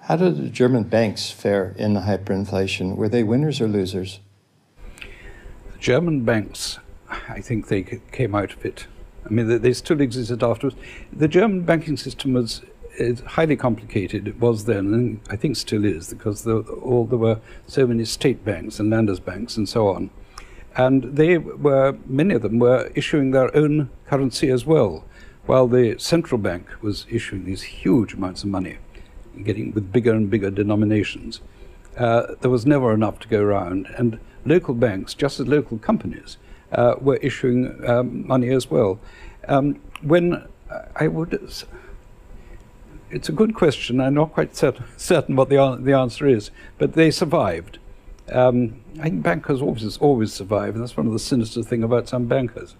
How did the German banks fare in the hyperinflation? Were they winners or losers? The German banks, I think they came out of it. I mean, they still existed afterwards. The German banking system was highly complicated. It was then, and I think still is, because there were so many state banks and Landesbanks and so on. And many of them were issuing their own currency as well, while the central bank was issuing these huge amounts of money, getting with bigger and bigger denominations. There was never enough to go around, and local banks, just as local companies, were issuing money as well. It's a good question. I'm not quite certain what the answer is, but they survived. I think bankers always survive, and that's one of the sinister things about some bankers.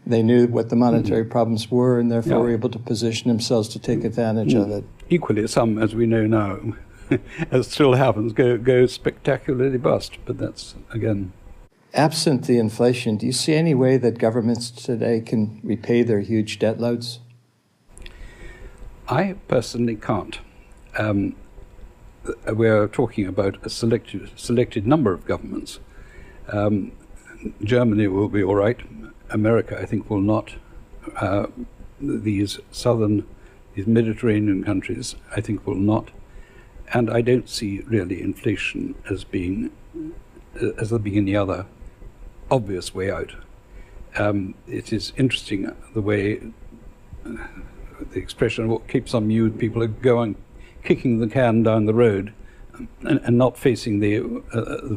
They knew what the monetary problems were, and therefore were able to position themselves to take advantage of it. Equally, some, as we know now, as still happens, go spectacularly bust. But that's, again... Absent the inflation, do you see any way that governments today can repay their huge debt loads? I personally can't. We're talking about a selected number of governments. Germany will be all right. America, I think, will not. These Mediterranean countries, I think, will not. And I don't see really inflation as being any other obvious way out. It is interesting the way the expression "what keeps on mute," people are going kicking the can down the road and not facing the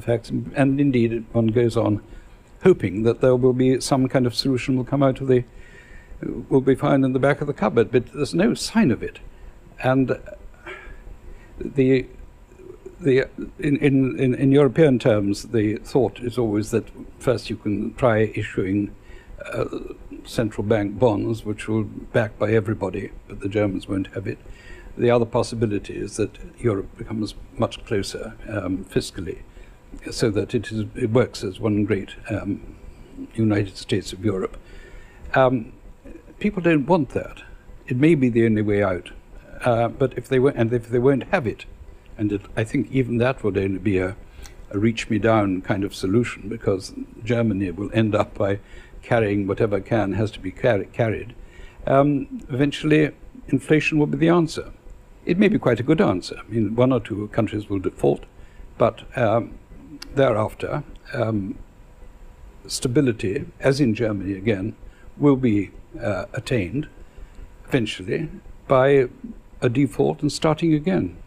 facts. And indeed, one goes on hoping that there will be some kind of solution will come out of will be found in the back of the cupboard, but there's no sign of it. And in European terms, the thought is always that first you can try issuing central bank bonds, which will be backed by everybody, but the Germans won't have it. The other possibility is that Europe becomes much closer fiscally, so that it works as one great United States of Europe. People don't want that. It may be the only way out, but if they won't have it, and I think even that would only be a reach-me-down kind of solution, because Germany will end up by carrying whatever has to be carried. Eventually, inflation will be the answer. It may be quite a good answer. I mean, one or two countries will default, but thereafter, stability, as in Germany again, will be attained eventually by a default and starting again.